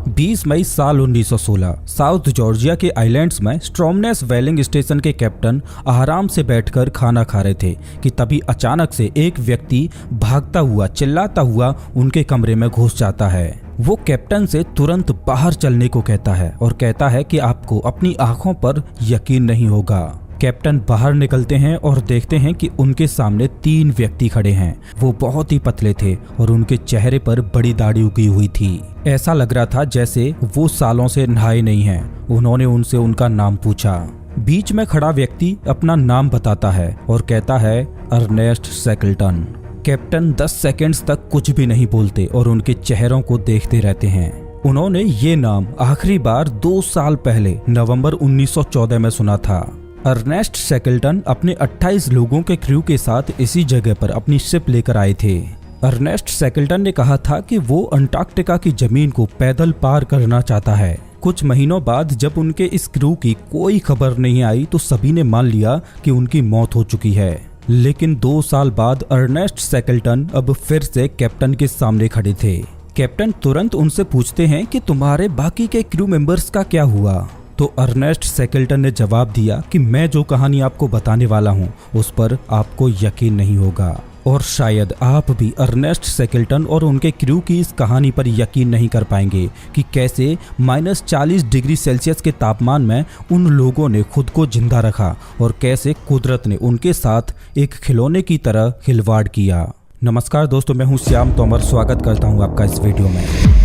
20 मई साल 1916 south Georgia के islands में स्ट्रोमनेस व्हेलिंग स्टेशन के कैप्टन आराम से बैठकर खाना खा रहे थे कि तभी अचानक से एक व्यक्ति भागता हुआ चिल्लाता हुआ उनके कमरे में घुस जाता है। वो कैप्टन से तुरंत बाहर चलने को कहता है और कहता है कि आपको अपनी आंखों पर यकीन नहीं होगा। कैप्टन बाहर निकलते हैं और देखते हैं कि उनके सामने 3 व्यक्ति खड़े हैं। वो बहुत ही पतले थे और उनके चेहरे पर बड़ी दाढ़ी उगी हुई थी। ऐसा लग रहा था जैसे वो सालों से नहाए नहीं हैं। उन्होंने उनसे उनका नाम पूछा। बीच में खड़ा व्यक्ति अपना नाम बताता है और कहता है अर्नेस्ट शैकल्टन। कैप्टन 10 सेकंड्स तक कुछ भी नहीं बोलते और उनके चेहरों को देखते रहते हैं। उन्होंने ये नाम आखिरी बार 2 साल पहले नवंबर 1914 में सुना था। अर्नेस्ट शैकल्टन अपने 28 लोगों के क्रू के साथ इसी जगह पर अपनी शिप लेकर आए थे। अर्नेस्ट शैकल्टन ने कहा था कि वो अंटार्कटिका की जमीन को पैदल पार करना चाहता है। कुछ महीनों बाद जब उनके इस क्रू की कोई खबर नहीं आई तो सभी ने मान लिया कि उनकी मौत हो चुकी है। लेकिन 2 साल बाद अर्नेस्ट शैकल्टन अब फिर से कैप्टन के सामने खड़े थे। कैप्टन तुरंत उनसे पूछते हैं कि तुम्हारे बाकी के क्रू मेंबर्स का क्या हुआ। तो अर्नेस्ट शैकल्टन ने जवाब दिया कि मैं जो कहानी आपको बताने वाला हूँ उस पर आपको यकीन नहीं होगा और शायद आप भी अर्नेस्ट शैकल्टन और उनके क्रू की इस कहानी पर यकीन नहीं कर पाएंगे कि कैसे -40 डिग्री सेल्सियस के तापमान में उन लोगों ने खुद को जिंदा रखा और कैसे कुदरत ने उनके साथ एक खिलौने की तरह खिलवाड़ किया। नमस्कार दोस्तों, मैं हूँ श्याम तोमर। स्वागत करता हूँ आपका इस वीडियो में।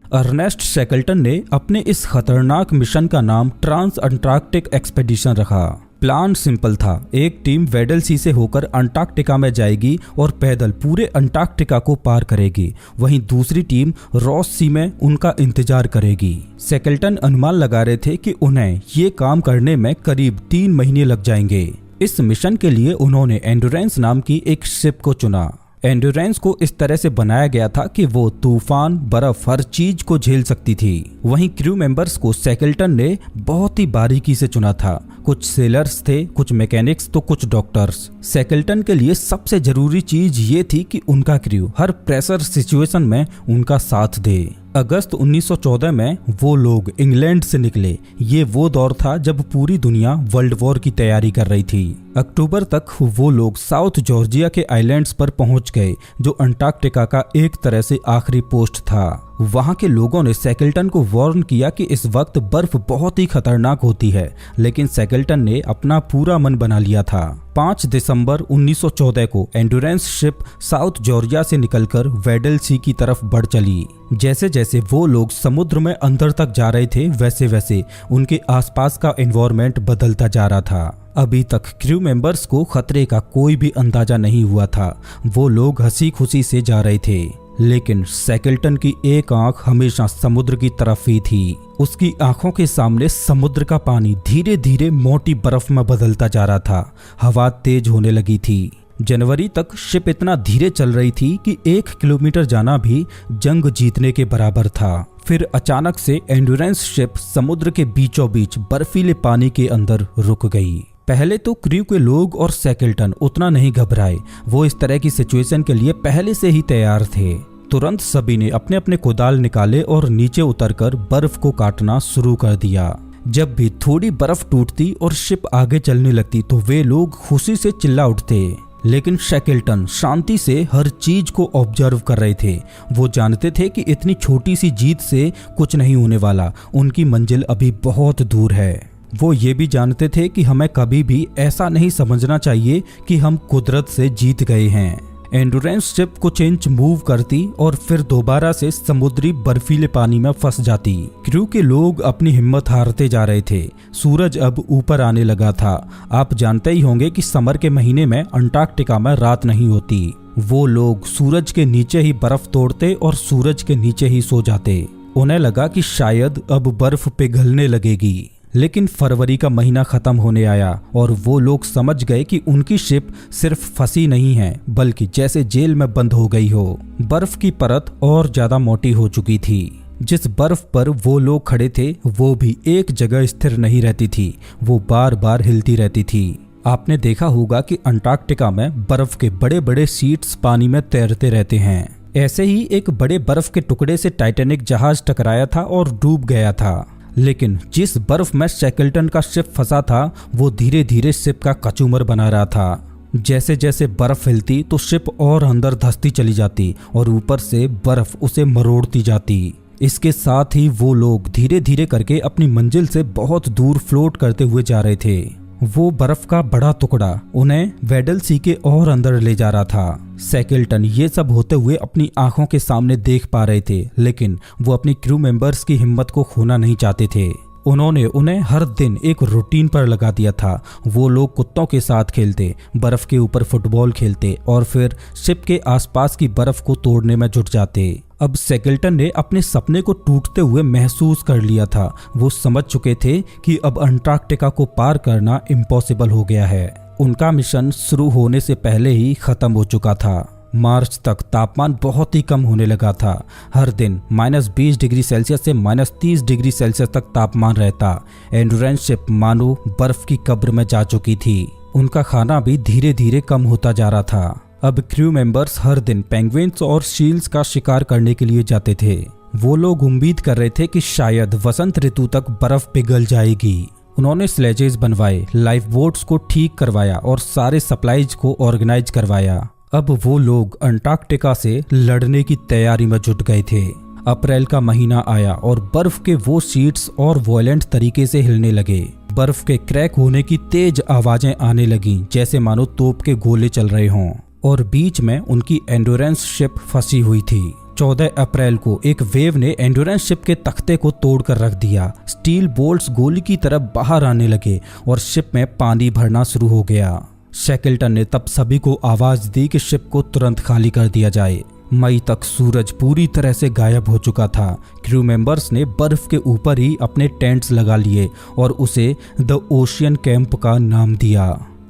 अर्नेस्ट शैकल्टन ने अपने इस खतरनाक मिशन का नाम ट्रांस अंटार्कटिक एक्सपेडिशन रखा। प्लान सिंपल था। एक टीम वेडल सी से होकर अंटार्कटिका में जाएगी और पैदल पूरे अंटार्कटिका को पार करेगी। वहीं दूसरी टीम रॉस सी में उनका इंतजार करेगी। शैकल्टन अनुमान लगा रहे थे कि उन्हें ये काम करने में करीब 3 महीने लग जाएंगे। इस मिशन के लिए उन्होंने एंड्योरेंस नाम की एक शिप को चुना। एंड्योरेंस को इस तरह से बनाया गया था कि वो तूफान, बर्फ, हर चीज को झेल सकती थी। वहीं क्रू मेंबर्स को शैकल्टन ने बहुत ही बारीकी से चुना था। कुछ सेलर्स थे, कुछ मैकेनिक्स तो कुछ डॉक्टर्स। शैकल्टन के लिए सबसे जरूरी चीज ये थी कि उनका क्रू हर प्रेशर सिचुएशन में उनका साथ दे। अगस्त 1914 में वो लोग इंग्लैंड से निकले। ये वो दौर था जब पूरी दुनिया वर्ल्ड वॉर की तैयारी कर रही थी। अक्टूबर तक वो लोग साउथ जॉर्जिया के आइलैंड्स पर पहुंच गए, जो अंटार्कटिका का एक तरह से आखिरी पोस्ट था। वहां के लोगों ने शैकल्टन को वार्न किया कि इस वक्त बर्फ बहुत ही खतरनाक होती है, लेकिन शैकल्टन ने अपना पूरा मन बना लिया था। 5 दिसंबर 1914 को एंड्योरेंस शिप साउथ जॉर्जिया से निकलकर वेडल सी की तरफ बढ़ चली। जैसे जैसे वो लोग समुद्र में अंदर तक जा रहे थे वैसे वैसे उनके आसपास का एनवायरनमेंट बदलता जा रहा था। अभी तक क्रू मेंबर्स को खतरे का कोई भी अंदाजा नहीं हुआ था। वो लोग हंसी खुशी से जा रहे थे, लेकिन शैकल्टन की एक आंख हमेशा समुद्र की तरफ ही थी। उसकी आंखों के सामने समुद्र का पानी धीरे धीरे मोटी बर्फ में बदलता जा रहा था। हवा तेज होने लगी थी। जनवरी तक शिप इतना धीरे चल रही थी कि 1 किलोमीटर जाना भी जंग जीतने के बराबर था। फिर अचानक से एंड्योरेंस शिप समुद्र के बीचों बीच बर्फीले पानी के अंदर रुक गई। पहले तो क्रू के लोग और शैकल्टन उतना नहीं घबराए। वो इस तरह की सिचुएशन के लिए पहले से ही तैयार थे। तुरंत सभी ने अपने अपने कुदाल निकाले और नीचे उतरकर बर्फ को काटना शुरू कर दिया। जब भी थोड़ी बर्फ टूटती और शिप आगे चलने लगती तो वे लोग खुशी से चिल्ला उठते। लेकिन शैकल्टन शांति से हर चीज को ऑब्जर्व कर रहे थे। वो जानते थे कि इतनी छोटी सी जीत से कुछ नहीं होने वाला। उनकी मंजिल अभी बहुत दूर है। वो ये भी जानते थे कि हमें कभी भी ऐसा नहीं समझना चाहिए कि हम कुदरत से जीत गए हैं। एंड्योरेंस शिप कुछ इंच मूव करती और फिर दोबारा से समुद्री बर्फीले पानी में फंस जाती। क्रू के लोग अपनी हिम्मत हारते जा रहे थे। सूरज अब ऊपर आने लगा था। आप जानते ही होंगे कि समर के महीने में अंटार्कटिका में रात नहीं होती। वो लोग सूरज के नीचे ही बर्फ तोड़ते और सूरज के नीचे ही सो जाते। उन्हें लगा कि शायद अब बर्फ पिघलने लगेगी। लेकिन फरवरी का महीना खत्म होने आया और वो लोग समझ गए कि उनकी शिप सिर्फ फंसी नहीं है, बल्कि जैसे जेल में बंद हो गई हो। बर्फ की परत और ज्यादा मोटी हो चुकी थी। जिस बर्फ पर वो लोग खड़े थे वो भी एक जगह स्थिर नहीं रहती थी। वो बार बार हिलती रहती थी। आपने देखा होगा कि अंटार्कटिका में बर्फ के बड़े बड़े शीट्स पानी में तैरते रहते हैं। ऐसे ही एक बड़े बर्फ के टुकड़े से टाइटैनिक जहाज टकराया था और डूब गया था। लेकिन जिस बर्फ में शैकल्टन का शिप फंसा था वो धीरे धीरे शिप का कचूमर बना रहा था। जैसे जैसे बर्फ हिलती तो शिप और अंदर धंसती चली जाती और ऊपर से बर्फ उसे मरोड़ती जाती। इसके साथ ही वो लोग धीरे धीरे करके अपनी मंजिल से बहुत दूर फ्लोट करते हुए जा रहे थे। वो बर्फ का बड़ा टुकड़ा उन्हें वेडल सी के और अंदर ले जा रहा था। शैकल्टन ये सब होते हुए अपनी आंखों के सामने देख पा रहे थे, लेकिन वो अपनी क्रू मेंबर्स की हिम्मत को खोना नहीं चाहते थे। उन्होंने उन्हें हर दिन एक रूटीन पर लगा दिया था। वो लोग कुत्तों के साथ खेलते, बर्फ के ऊपर फुटबॉल खेलते और फिर शिप के आसपास की बर्फ को तोड़ने में जुट जाते। अब शैकल्टन ने अपने सपने को टूटते हुए महसूस कर लिया था। वो समझ चुके थे कि अब अंटार्कटिका को पार करना इम्पॉसिबल हो गया है। उनका मिशन शुरू होने से पहले ही खत्म हो चुका था। मार्च तक तापमान बहुत ही कम होने लगा था। हर दिन -20 डिग्री सेल्सियस से -30 डिग्री सेल्सियस तक तापमान रहता। एंड्योरेंस शिप मानो बर्फ की कब्र में जा चुकी थी। उनका खाना भी धीरे धीरे कम होता जा रहा था। अब क्रू मेंबर्स हर दिन पेंगुइन्स और सील्स का शिकार करने के लिए जाते थे। वो लोग उम्मीद कर रहे थे कि शायद वसंत ऋतु तक बर्फ पिघल जाएगी। उन्होंने स्लेजेस बनवाए, लाइफ बोट्स को ठीक करवाया और सारे सप्लाईज को ऑर्गेनाइज करवाया। अब वो लोग अंटार्कटिका से लड़ने की तैयारी में जुट गए थे। अप्रैल का महीना आया और बर्फ के वो शीट्स और वॉयलेंट तरीके से हिलने लगे। बर्फ के क्रैक होने की तेज आवाजें आने लगीं, जैसे मानो तोप के गोले चल रहे हों। और बीच में उनकी एंड्योरेंस शिप फंसी हुई थी। 14 अप्रैल को एक वेव ने एंड्योरेंस शिप के तख्ते को तोड़कर रख दिया। स्टील बोल्ट्स गोली की तरफ बाहर आने लगे और शिप में पानी भरना शुरू हो गया। शैकल्टन ने तब सभी को आवाज दी कि शिप को तुरंत खाली कर दिया जाए। मई तक सूरज पूरी तरह से गायब हो चुका था। क्रू मेंबर्स ने बर्फ के ऊपर ही अपने टेंट्स लगा लिए और उसे द ओशियन कैंप का नाम दिया।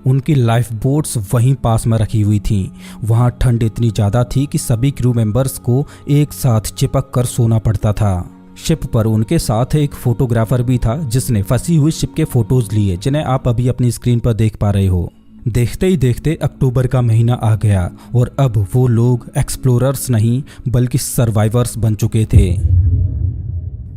उनकी लाइफ बोट्स वहीं पास में रखी हुई थीं। वहां ठंड इतनी ज़्यादा थी कि सभी क्रू मेंबर्स को एक साथ चिपक कर सोना पड़ता था। शिप पर उनके साथ एक फोटोग्राफर भी था जिसने फंसी हुई शिप के फोटोज लिए, जिन्हें आप अभी अपनी स्क्रीन पर देख पा रहे हो। देखते ही देखते अक्टूबर का महीना आ गया और अब वो लोग एक्सप्लोरर्स नहीं बल्कि सर्वाइवर्स बन चुके थे।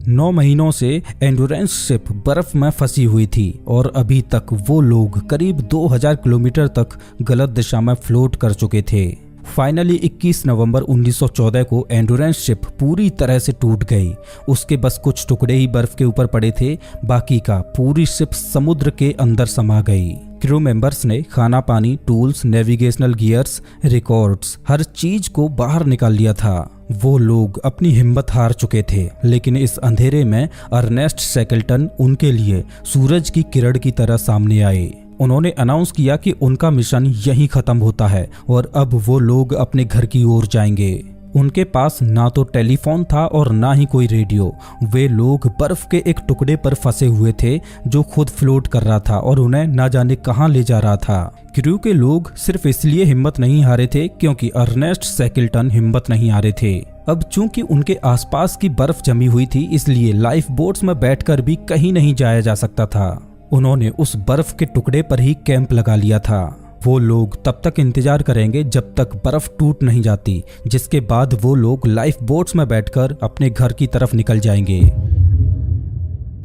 9 महीनों से एंड्योरेंस शिप बर्फ में फंसी हुई थी और अभी तक वो लोग करीब 2000 किलोमीटर तक गलत दिशा में फ्लोट कर चुके थे। फाइनली 21 नवंबर 1914 को एंड्योरेंस शिप पूरी तरह से टूट गई। उसके बस कुछ टुकड़े ही बर्फ के ऊपर पड़े थे, बाकी का पूरी शिप समुद्र के अंदर समा गई। क्रू मेंबर्स ने खाना पानी, टूल्स, नेविगेशनल गियर्स, रिकॉर्ड्स, हर चीज को बाहर निकाल लिया था। वो लोग अपनी हिम्मत हार चुके थे, लेकिन इस अंधेरे में अर्नेस्ट शैकल्टन उनके लिए सूरज की किरण की तरह सामने आए। उन्होंने अनाउंस किया कि उनका मिशन यहीं खत्म होता है और अब वो लोग अपने घर की ओर जाएंगे। उनके पास ना तो टेलीफोन था और ना ही कोई रेडियो। वे लोग बर्फ के एक टुकड़े पर फंसे हुए थे जो खुद फ्लोट कर रहा था और उन्हें ना जाने कहां ले जा रहा था। क्रू के लोग सिर्फ इसलिए हिम्मत नहीं हारे थे क्योंकि अर्नेस्ट शैकल्टन हिम्मत नहीं हारे थे। अब चूंकि उनके आसपास की बर्फ जमी हुई थी, इसलिए लाइफ बोट्स में बैठकर भी कहीं नहीं जाया जा सकता था। उन्होंने उस बर्फ के टुकड़े पर ही कैंप लगा लिया था। वो लोग तब तक इंतजार करेंगे जब तक बर्फ टूट नहीं जाती, जिसके बाद वो लोग लाइफ बोट्स में बैठकर अपने घर की तरफ निकल जाएंगे।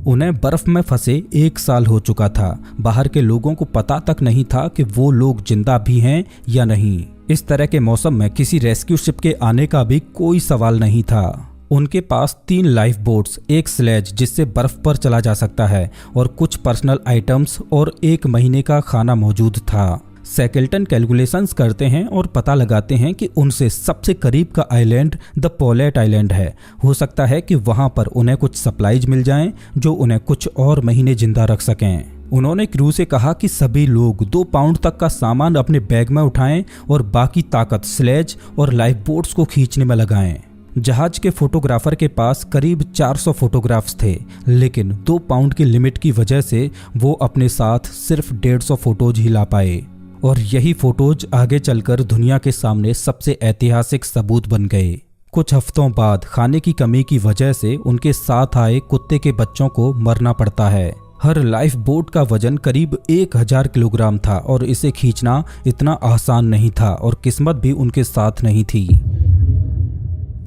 उन्हें बर्फ में फंसे 1 साल हो चुका था। बाहर के लोगों को पता तक नहीं था कि वो लोग जिंदा भी हैं या नहीं। इस तरह के मौसम में किसी रेस्क्यू शिप के आने का भी कोई सवाल नहीं था। उनके पास 3 लाइफ बोट्स, एक स्लेज जिससे बर्फ पर चला जा सकता है और कुछ पर्सनल आइटम्स और 1 महीने का खाना मौजूद था। शैकल्टन कैलकुलेशंस करते हैं और पता लगाते हैं कि उनसे सबसे करीब का आइलैंड द पोलेट आइलैंड है। हो सकता है कि वहां पर उन्हें कुछ सप्लाईज मिल जाएं जो उन्हें कुछ और महीने जिंदा रख सकें। उन्होंने क्रू से कहा कि सभी लोग 2 पाउंड तक का सामान अपने बैग में उठाएं और बाकी ताकत स्लेज और लाइफ बोट्स को खींचने में लगाएं। जहाज के फोटोग्राफर के पास करीब 400 फोटोग्राफ्स थे, लेकिन 2 पाउंड की लिमिट की वजह से वो अपने साथ सिर्फ 150 फोटोज ही ला पाए और यही फोटोज आगे चलकर दुनिया के सामने सबसे ऐतिहासिक सबूत बन गए। कुछ हफ्तों बाद खाने की कमी की वजह से उनके साथ आए कुत्ते के बच्चों को मरना पड़ता है। हर लाइफ बोट का वजन करीब 1000 किलोग्राम था और इसे खींचना इतना आसान नहीं था और किस्मत भी उनके साथ नहीं थी।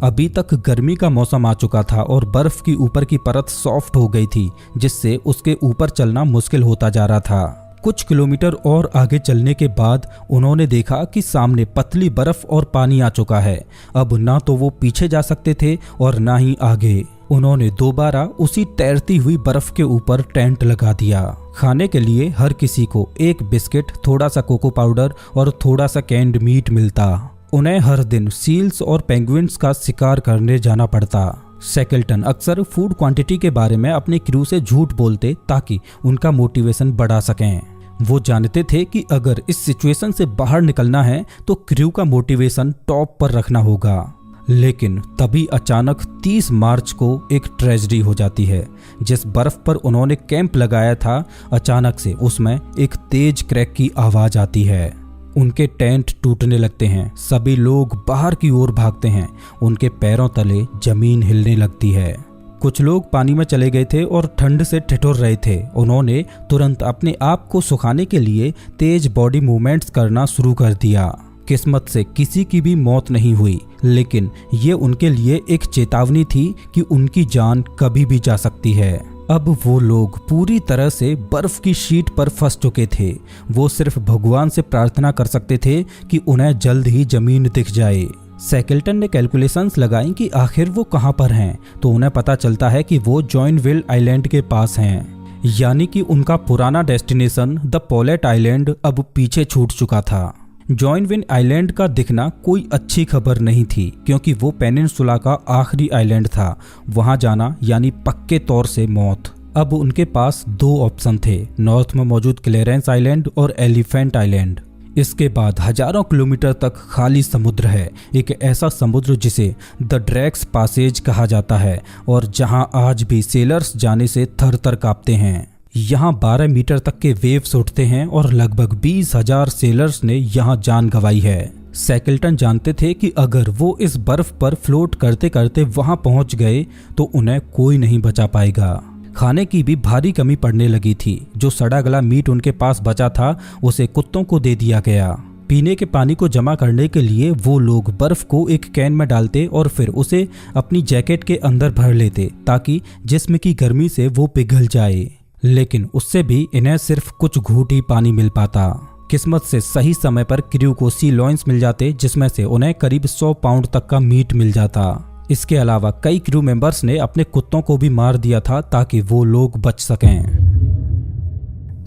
अभी तक गर्मी का मौसम आ चुका था और बर्फ की ऊपर की परत सॉफ्ट हो गई थी, जिससे उसके ऊपर चलना मुश्किल होता जा रहा था। कुछ किलोमीटर और आगे चलने के बाद उन्होंने देखा कि सामने पतली बर्फ और पानी आ चुका है। अब ना तो वो पीछे जा सकते थे और ना ही आगे। उन्होंने दोबारा उसी तैरती हुई बर्फ के ऊपर टेंट लगा दिया। खाने के लिए हर किसी को एक बिस्किट, थोड़ा सा कोको पाउडर और थोड़ा सा कैंड मीट मिलता। उन्हें हर दिन सील्स और पेंगुइन्स का शिकार करने जाना पड़ता। शैकल्टन अक्सर फूड क्वांटिटी के बारे में अपने क्रू से झूठ बोलते ताकि उनका मोटिवेशन बढ़ा सकें। वो जानते थे कि अगर इस सिचुएशन से बाहर निकलना है तो क्रू का मोटिवेशन टॉप पर रखना होगा। लेकिन तभी अचानक 30 मार्च को एक ट्रेजेडी हो जाती है। जिस बर्फ पर उन्होंने कैंप लगाया था, अचानक से उसमें एक तेज क्रैक की आवाज आती है। उनके टेंट टूटने लगते हैं। सभी लोग बाहर की ओर भागते हैं। उनके पैरों तले जमीन हिलने लगती है। कुछ लोग पानी में चले गए थे और ठंड से ठिठुर रहे थे। उन्होंने तुरंत अपने आप को सुखाने के लिए तेज बॉडी मूवमेंट्स करना शुरू कर दिया। किस्मत से किसी की भी मौत नहीं हुई, लेकिन ये उनके लिए एक चेतावनी थी कि उनकी जान कभी भी जा सकती है। अब वो लोग पूरी तरह से बर्फ की शीट पर फंस चुके थे। वो सिर्फ भगवान से प्रार्थना कर सकते थे कि उन्हें जल्द ही जमीन दिख जाए। शैकल्टन ने कैलकुलेशंस लगाई कि आखिर वो कहाँ पर हैं, तो उन्हें पता चलता है कि वो जॉइनविल आइलैंड के पास हैं, यानी कि उनका पुराना डेस्टिनेशन द पोलेट आइलैंड अब पीछे छूट चुका था। जॉइनविल आइलैंड का दिखना कोई अच्छी खबर नहीं थी, क्योंकि वो पेनिनसुला का आखिरी आइलैंड था। वहां जाना यानी पक्के तौर से मौत। अब उनके पास 2 ऑप्शन थे, नॉर्थ में मौजूद क्लेरेंस आइलैंड और एलिफेंट आइलैंड। इसके बाद हजारों किलोमीटर तक खाली समुद्र है, एक ऐसा समुद्र जिसे द ड्रैक्स पासेज कहा जाता है और जहां आज भी सेलर्स जाने से थर थर कांपते हैं। यहाँ 12 मीटर तक के वेव्स उठते हैं और लगभग 20,000 सेलर्स ने यहाँ जान गंवाई है। शैकल्टन जानते थे कि अगर वो इस बर्फ पर फ्लोट करते करते वहां पहुंच गए तो उन्हें कोई नहीं बचा पाएगा। खाने की भी भारी कमी पड़ने लगी थी। जो सड़ा गला मीट उनके पास बचा था उसे कुत्तों को दे दिया गया। पीने के पानी को जमा करने के लिए वो लोग बर्फ को एक कैन में डालते और फिर उसे अपनी जैकेट के अंदर भर लेते ताकि जिस्म की गर्मी से वो पिघल जाए। लेकिन उससे भी इन्हें सिर्फ कुछ घूंट ही पानी मिल पाता। किस्मत से सही समय पर क्रू को सी लॉइंस मिल जाते, जिसमें से उन्हें करीब 100 पाउंड तक का मीट मिल जाता। इसके अलावा कई क्रू मेंबर्स ने अपने कुत्तों को भी मार दिया था ताकि वो लोग बच सकें।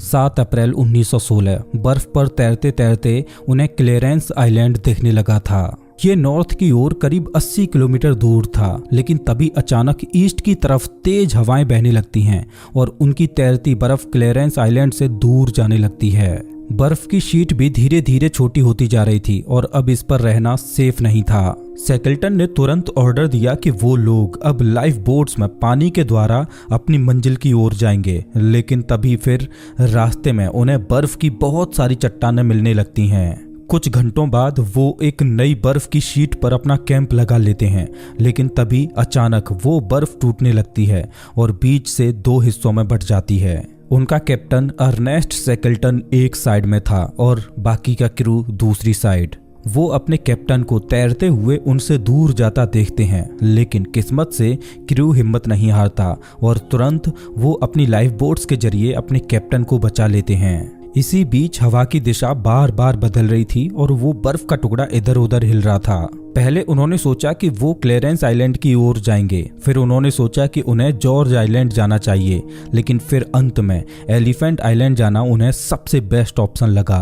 7 अप्रैल 1916 बर्फ पर तैरते तैरते उन्हें क्लेरेंस आइलैंड दिखने लगा था। ये नॉर्थ की ओर करीब 80 किलोमीटर दूर था, लेकिन तभी अचानक ईस्ट की तरफ तेज हवाएं बहने लगती हैं और उनकी तैरती बर्फ क्लेरेंस आइलैंड से दूर जाने लगती है। बर्फ की शीट भी धीरे धीरे छोटी होती जा रही थी और अब इस पर रहना सेफ नहीं था। शैकल्टन ने तुरंत ऑर्डर दिया कि वो लोग अब लाइफ बोट्स में पानी के द्वारा अपनी मंजिल की ओर जाएंगे, लेकिन तभी फिर रास्ते में उन्हें बर्फ की बहुत सारी चट्टानें मिलने लगती हैं। कुछ घंटों बाद वो एक नई बर्फ की शीट पर अपना कैंप लगा लेते हैं, लेकिन तभी अचानक वो बर्फ टूटने लगती है और बीच से 2 हिस्सों में बंट जाती है। उनका कैप्टन अर्नेस्ट शैकल्टन एक साइड में था और बाकी का क्रू दूसरी साइड। वो अपने कैप्टन को तैरते हुए उनसे दूर जाता देखते हैं, लेकिन किस्मत से क्रू हिम्मत नहीं हारता और तुरंत वो अपनी लाइफ बोट्स के जरिए अपने कैप्टन को बचा लेते हैं। इसी बीच हवा की दिशा बार बार बदल रही थी और वो बर्फ का टुकड़ा इधर उधर हिल रहा था। पहले उन्होंने सोचा कि वो क्लेरेंस आइलैंड की ओर जाएंगे, फिर उन्होंने सोचा कि उन्हें जॉर्ज आइलैंड जाना चाहिए, लेकिन फिर अंत में एलिफेंट आइलैंड जाना उन्हें सबसे बेस्ट ऑप्शन लगा,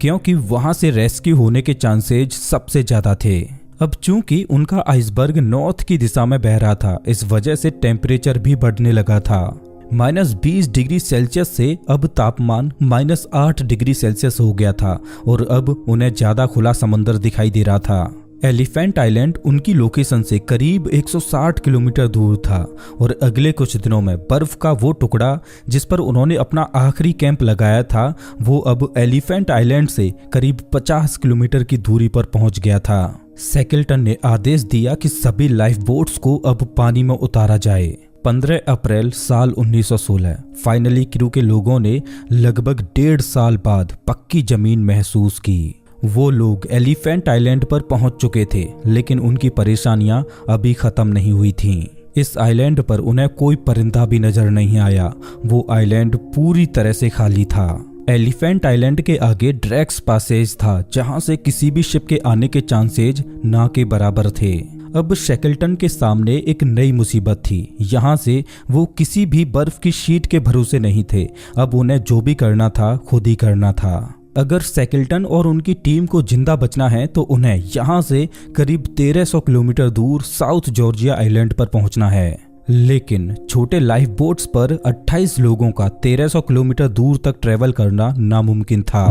क्योंकि वहां से रेस्क्यू होने के चांसेज सबसे ज्यादा थे। अब चूंकि उनका आइसबर्ग नॉर्थ की दिशा में बह रहा था, इस वजह से टेम्परेचर भी बढ़ने लगा था। -20 डिग्री सेल्सियस से अब तापमान -8 डिग्री सेल्सियस हो गया था और अब उन्हें ज्यादा खुला समंदर दिखाई दे रहा था। एलिफेंट आइलैंड उनकी लोकेशन से करीब 160 किलोमीटर दूर था और अगले कुछ दिनों में बर्फ का वो टुकड़ा जिस पर उन्होंने अपना आखिरी कैंप लगाया था, वो अब एलिफेंट आइलैंड से करीब 50 किलोमीटर की दूरी पर पहुंच गया था। शैकल्टन ने आदेश दिया कि सभी लाइफ बोट्स को अब पानी में उतारा जाए। 15 अप्रैल साल 1916 फाइनली क्रू के लोगों ने लगभग 1.5 साल बाद पक्की जमीन महसूस की। वो लोग एलिफेंट आइलैंड पर पहुंच चुके थे, लेकिन उनकी परेशानियां अभी खत्म नहीं हुई थीं। इस आइलैंड पर उन्हें कोई परिंदा भी नजर नहीं आया। वो आइलैंड पूरी तरह से खाली था। एलिफेंट आइलैंड के आगे ड्रैक्स पैसेज था, जहां से किसी भी शिप के आने के चांसेज ना के बराबर थे। अब शैकल्टन के सामने एक नई मुसीबत थी। यहाँ से वो किसी भी बर्फ की शीट के भरोसे नहीं थे। अब उन्हें जो भी करना था खुद ही करना था। अगर शैकल्टन और उनकी टीम को जिंदा बचना है तो उन्हें यहाँ से करीब 1300 किलोमीटर दूर साउथ जॉर्जिया आइलैंड पर पहुंचना है। लेकिन छोटे लाइफ बोट्स पर 28 लोगों का 1300 किलोमीटर दूर तक ट्रेवल करना नामुमकिन था।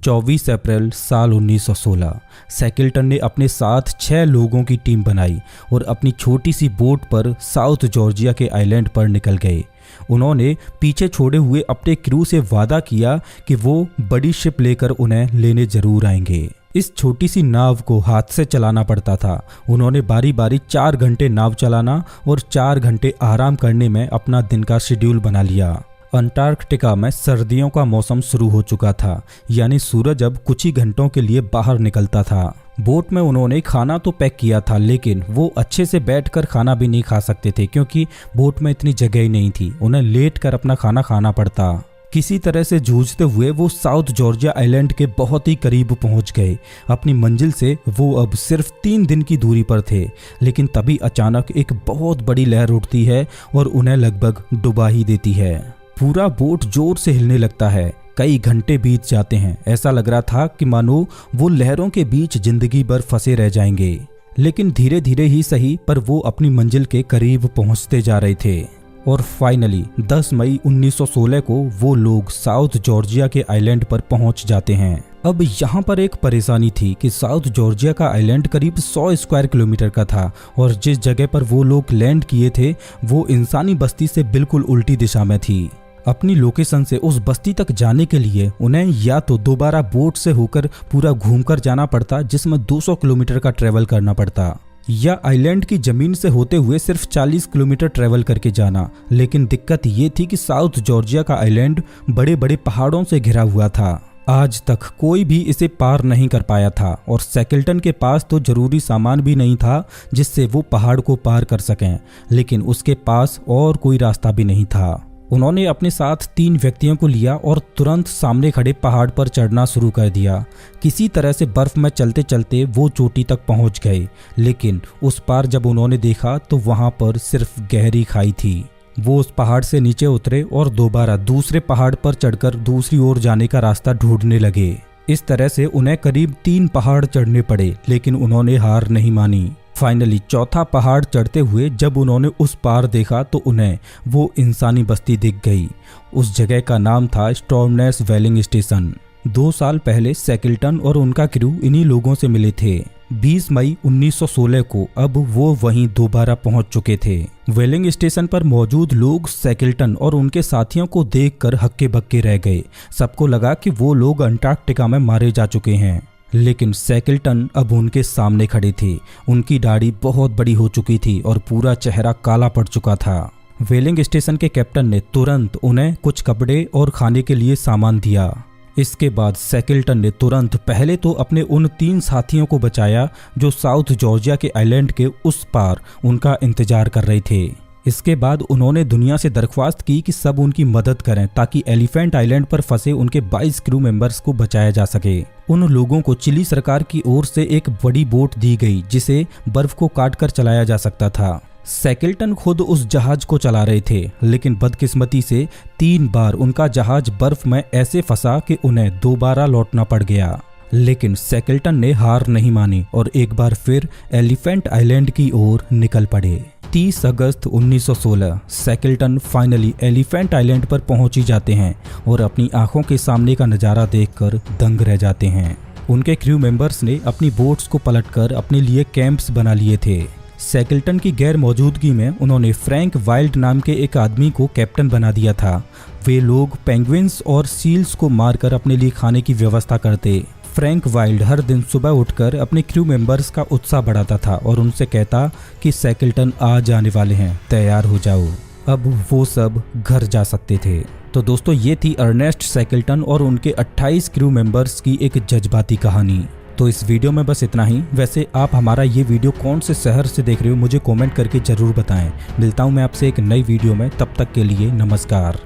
24 अप्रैल साल 1916 शैकल्टन ने अपने साथ 6 लोगों की टीम बनाई और अपनी छोटी सी बोट पर साउथ जॉर्जिया के आइलैंड पर निकल गए। उन्होंने पीछे छोड़े हुए अपने क्रू से वादा किया कि वो बड़ी शिप लेकर उन्हें लेने जरूर आएंगे। इस छोटी सी नाव को हाथ से चलाना पड़ता था। उन्होंने बारी बारी 4 घंटे नाव चलाना और 4 घंटे आराम करने में अपना दिन का शेड्यूल बना लिया। अंटार्कटिका में सर्दियों का मौसम शुरू हो चुका था, यानी सूरज अब कुछ ही घंटों के लिए बाहर निकलता था। बोट में उन्होंने खाना तो पैक किया था, लेकिन वो अच्छे से बैठकर खाना भी नहीं खा सकते थे क्योंकि बोट में इतनी जगह ही नहीं थी। उन्हें लेट कर अपना खाना खाना पड़ता। किसी तरह से जूझते हुए वो साउथ जॉर्जिया आइलैंड के बहुत ही करीब पहुंच गए। अपनी मंजिल से वो अब सिर्फ 3 दिन की दूरी पर थे, लेकिन तभी अचानक एक बहुत बड़ी लहर उठती है और उन्हें लगभग डुबा ही देती है। पूरा बोट जोर से हिलने लगता है। कई घंटे बीत जाते हैं। ऐसा लग रहा था कि मानो वो लहरों के बीच जिंदगी भर फंसे रह जाएंगे। लेकिन धीरे धीरे ही सही, पर वो अपनी मंजिल के करीब पहुंचते जा रहे थे। और फाइनली 10 मई 1916 को वो लोग साउथ जॉर्जिया के आइलैंड पर पहुंच जाते हैं। अब यहाँ पर एक परेशानी थी कि साउथ जॉर्जिया का आइलैंड करीब 100 स्क्वायर किलोमीटर का था और जिस जगह पर वो लोग लैंड किए थे वो इंसानी बस्ती से बिल्कुल उल्टी दिशा में थी। अपनी लोकेशन से उस बस्ती तक जाने के लिए उन्हें या तो दोबारा बोट से होकर पूरा घूमकर जाना पड़ता, जिसमें 200 किलोमीटर का ट्रेवल करना पड़ता, या आइलैंड की जमीन से होते हुए सिर्फ 40 किलोमीटर ट्रेवल करके जाना। लेकिन दिक्कत ये थी कि साउथ जॉर्जिया का आइलैंड बड़े बड़े पहाड़ों से घिरा हुआ था। आज तक कोई भी इसे पार नहीं कर पाया था और शैकल्टन के पास तो जरूरी सामान भी नहीं था जिससे वो पहाड़ को पार कर सकें, लेकिन उसके पास और कोई रास्ता भी नहीं था। उन्होंने अपने साथ 3 व्यक्तियों को लिया और तुरंत सामने खड़े पहाड़ पर चढ़ना शुरू कर दिया। किसी तरह से बर्फ में चलते चलते वो चोटी तक पहुंच गए, लेकिन उस पार जब उन्होंने देखा तो वहां पर सिर्फ गहरी खाई थी। वो उस पहाड़ से नीचे उतरे और दोबारा दूसरे पहाड़ पर चढ़कर दूसरी ओर जाने का रास्ता ढूंढने लगे। इस तरह से उन्हें करीब 3 पहाड़ चढ़ने पड़े, लेकिन उन्होंने हार नहीं मानी। फाइनली चौथा पहाड़ चढ़ते हुए जब उन्होंने उस पार देखा तो उन्हें वो इंसानी बस्ती दिख गई। उस जगह का नाम था स्टॉर्मनेस वेलिंग स्टेशन। 2 साल पहले शैकल्टन और उनका क्रू इन्हीं लोगों से मिले थे। 20 मई 1916 को अब वो वहीं दोबारा पहुंच चुके थे। वेलिंग स्टेशन पर मौजूद लोग शैकल्टन और उनके साथियों को देखकर हक्के बक्के रह गए। सबको लगा कि वो लोग अंटार्कटिका में मारे जा चुके हैं, लेकिन शैकल्टन अब उनके सामने खड़े थे। उनकी दाढ़ी बहुत बड़ी हो चुकी थी और पूरा चेहरा काला पड़ चुका था। वेलिंग स्टेशन के कैप्टन ने तुरंत उन्हें कुछ कपड़े और खाने के लिए सामान दिया। इसके बाद शैकल्टन ने तुरंत पहले तो अपने उन 3 साथियों को बचाया जो साउथ जॉर्जिया के आइलैंड के उस पार उनका इंतजार कर रहे थे। इसके बाद उन्होंने दुनिया से दरख्वास्त की कि सब उनकी मदद करें ताकि एलिफेंट आइलैंड पर फंसे उनके 22 क्रू मेंबर्स को बचाया जा सके। उन लोगों को चिली सरकार की ओर से एक बड़ी बोट दी गई जिसे बर्फ को काटकर चलाया जा सकता था। शैकल्टन खुद उस जहाज को चला रहे थे, लेकिन बदकिस्मती से 3 बार उनका जहाज बर्फ में ऐसे फंसा कि उन्हें दोबारा लौटना पड़ गया। लेकिन शैकल्टन ने हार नहीं मानी और एक बार फिर एलिफेंट आइलैंड की ओर निकल पड़े। 30 अगस्त 1916 शैकल्टन फाइनली एलिफेंट आइलैंड पर पहुंच ही जाते हैं और अपनी आंखों के सामने का नज़ारा देखकर दंग रह जाते हैं। उनके क्रू मेंबर्स ने अपनी बोट्स को पलटकर अपने लिए कैंप्स बना लिए थे। शैकल्टन की गैर मौजूदगी में उन्होंने फ्रैंक वाइल्ड नाम के एक आदमी को कैप्टन बना दिया था। वे लोग पेंगुइन्स और सील्स को मारकर अपने लिए खाने की व्यवस्था करते। फ्रैंक वाइल्ड हर दिन सुबह उठकर अपने क्रू मेंबर्स का उत्साह बढ़ाता था और उनसे कहता कि शैकल्टन आ जाने वाले हैं, तैयार हो जाओ। अब वो सब घर जा सकते थे। तो दोस्तों ये थी अर्नेस्ट सैकल्टन और उनके 28 क्रू मेंबर्स की एक जज्बाती कहानी। तो इस वीडियो में बस इतना ही। वैसे आप हमारा ये वीडियो कौन से शहर से देख रहे हो मुझे कमेंट करके जरूर बताएं। मिलता हूँ मैं आपसे एक नई वीडियो में, तब तक के लिए नमस्कार।